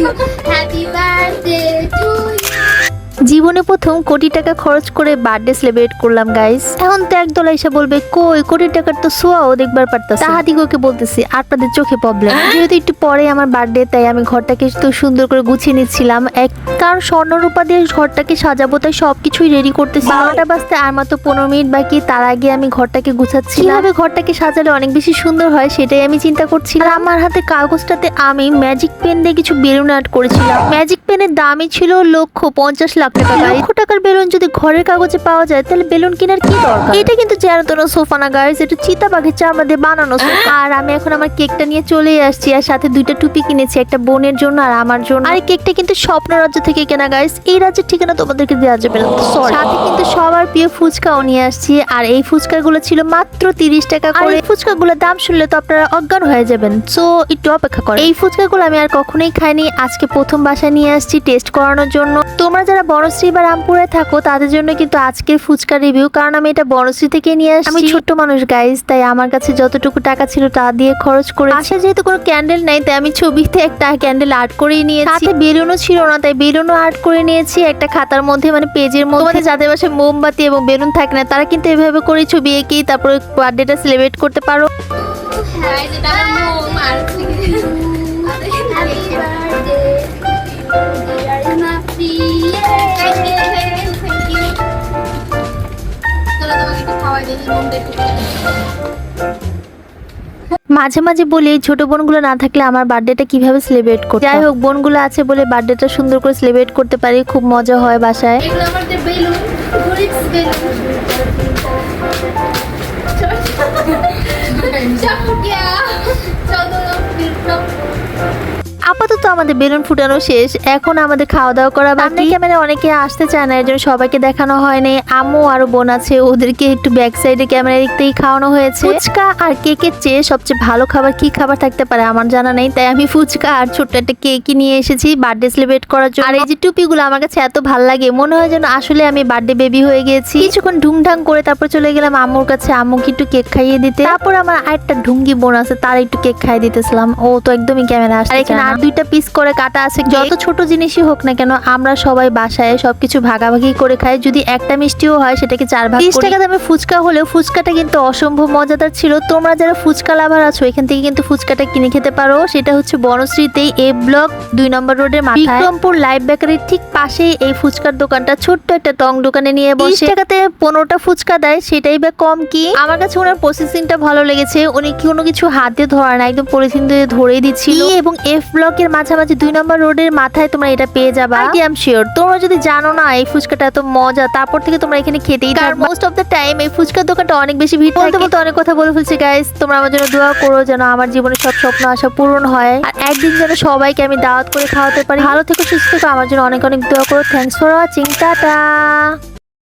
Happy birthday to you. জীবনে প্রথম কোটি টাকা খরচ করে বার্থডে সেলিব্রেট করলাম গাইস। এখন তো একদল এসে বলবে কই কোটি টাকার তো সোয়াও দেখবার পারতাছি। তাহাদিগকে বলতেছি আপনাদের চোখে প্রবলেম। যেহেতু একটু পরে আমার বার্থডে, তাই আমি ঘরটাকে তো সুন্দর করে গুছিয়ে নিচ্ছিলাম। কারণ স্বর্ণরূপা দিয়ে ঘরটাকে সাজাবো, তাই সবকিছুই রেডি করতেছি। 12টা বাজতে আর মাত্র 15 মিনিট বাকি। তার আগে আমি ঘরটাকে গুছাচ্ছি। কিভাবে ঘরটাকে সাজালে অনেক বেশি সুন্দর হয় সেটাই আমি চিন্তা করছিলাম। আমার হাতে কাগজটাতে আমি ম্যাজিক পেন দিয়ে কিছু বেলুন আর্ট করেছিলাম। ম্যাজিক পেনের দামই ছিল 1,50,00,000 টাকা। 1,00,000 টাকার বেলুন যদি ঘরের কাগজে পাওয়া যায় তাহলে বেলুন কেনার কি দরকার। এটা কিন্তু জ্যান্ত সোফা না গাইস, এটা চিতাবাঘের চামড়া দিয়ে বানানো সোফা। আর আমি এখন আমার কেকটা নিয়ে চলে আসছি, আর সাথে 2টা টুপি কিনেছি, একটা বোনের জন্য আর আমার জন্য। আর এই কেকটা কিন্তু স্বপ্ন রাজ্য থেকে কেনা গাইস, এই রাজ্যের ঠিকানা তোমাদেরকে দেওয়া যাবে না, সরি। সাথে কিন্তু সবার প্রিয় ফুচকাও নিয়ে আসছি, আর এই ফুচকাগুলো ছিল মাত্র 30 টাকা করে। এই ফুচকাগুলোর দাম শুনলে তো আপনারা অজ্ঞান হয়ে যাবেন, সো একটু অপেক্ষা করেন। এই ফুচকাগুলো আমি আর কখনোই খাইনি, আজকে প্রথম বাসায় নিয়ে আসছি টেস্ট করানোর জন্য। তোমরা যারা বনশ্রী বা রামপুরে থাকো তাদের জন্য কিন্তু আজকের ফুচকা রিভিউ, কারণ আমি এটা বনশ্রী থেকে নিয়ে আসছি। আমি ছোট্ট মানুষ গাইস, তাই আমার কাছে যতটুকু টাকা ছিল তা দিয়ে খরচ করে। আশা যেহেতু কোনো ক্যান্ডেল নাই, তাই আমি ছবিতে একটা ক্যান্ডেল আর্ট করে নিয়েছি। সাথে বেলুনও ছিল না, তাই বেলুনও আর্ট করে নিয়েছি একটা খাতার মধ্যে, মানে পেজের মধ্যে। তোমাদের যাদের বাসায় মোমবাতি এবং বেলুন থাকে না, তারা কিন্তু এভাবে করে ছবি এঁকেই তারপরে বার্থডেটা সেলিব্রেট করতে পারো। হ্যাঁ, এটা আমার মম আর Happy birthday. Dear Nafi. Thank you. চলো তোমাকে একটু খাওয়াই দিই, মম দেখো। মাঝে মাঝে বলি এই ছোট বোনগুলো না থাকলে আমার বার্থডেটা কিভাবে সেলিব্রেট করব। যাই হোক, বোনগুলো আছে বলে বার্থডেটা সুন্দর করে সেলিব্রেট করতে পারি, খুব মজা হয় বাসায়। এগুলো আমাদের বেলুন, গরিবস বেলুন। চলো গিয়া চলো বিলুন। আপাতত আমাদের বেলুন ফুটানো শেষ, এখন আমাদের খাওয়া দাওয়া করা বাকি। ক্যামেরা অনেকে আসতে চায় না, এর জন্য সবাইকে দেখানো হয়নি। আম্মু আর বোন আছে, ওদেরকে একটু ব্যাক সাইডে ক্যামেরা দেখতেই খাওয়ানো হয়েছে। ফুচকা আর কেকের চেয়ে সবচেয়ে ভালো খাবার কি খাবার থাকতে পারে আমার জানা নেই, তাই আমি ফুচকা আর ছোট্ট একটা কেকই নিয়ে এসেছি বার্থডে সেলিব্রেট করার জন্য। আর এই যে টুপিগুলো আমার কাছে এত ভালো লাগে, মনে হয় যেন আসলে আমি বার্থডে বেবি হয়ে গেছি। কিছুক্ষণ ঢুংঢাং করে তারপর চলে গেলাম আম্মুর কাছে, আম্মুকে একটু কেক খাইয়ে দিতে। তারপর আমার আরেকটা ঢুঙ্গি বোন আছে, তার একটু কেক খাইয়ে দিতেছিলাম। ও তো একদমই ক্যামেরা আসছে। আর এখানে আর 2টা পিস করে কাটা আছে। যত ছোট জিনিসই হোক না কেন, আমরা সবাই বাসায় সবকিছু ভাগাভাগি করে খাই। যদি একটা মিষ্টিও হয় সেটাকে 4 ভাগ করি। 30 টাকা দামে ফুচকা হলেও ফুচকাটা কিন্তু অসম্ভব মজাদার ছিল। তোমরা যারা ফুচকা লাভার আছো, এখান থেকে কিন্তু ফুচকাটা কিনে খেতে পারো। সেটা হচ্ছে বনশ্রীতেই, এ ব্লক 2 নম্বর রোডের মাথায় বিক্রমপুর লাইভ বেকারির ঠিক পাশেই এই ফুচকার দোকানটা। ছোট্ট একটা টং দোকানে নিয়ে বসে 30 টাকাতে 15টা ফুচকা দেয়, সেটাই বা কম কি। আমার কাছে ওনার প্রসেসিংটা ভালো লেগেছে। উনি কোনো কিছু হাত দিয়ে ধরা না, একদম পলিথিন দিয়ে ধরেই দিচ্ছিল। এবং এফ ব্লকের মাঝামাঝি 2 নম্বর রোডের মাথায় তোমরা এটা পেয়ে যাবা। আই এম শিওর তোমরা যদি জানো না এই ফুচকাটা এত মজা, তারপর থেকে তোমরা এখানে খেতেই থাকবে। মোস্ট অফ দ্য টাইম এই ফুচকার দোকানটা অনেক বেশি ভিড় থাকে। বলতে অনেক কথা বলে ফেলছি গাইস, তোমরা আমার জন্য দোয়া করো যেন আমার জীবনে সব স্বপ্ন আশা পূরণ হয়, আর একদিন যেন সবাইকে আমি দাওয়াত করে খাওয়াতে পারি। ভালো থেকো, সুস্থ থেকো, আমার জন্য অনেক অনেক দোয়া করো। Thanks for watching, tata.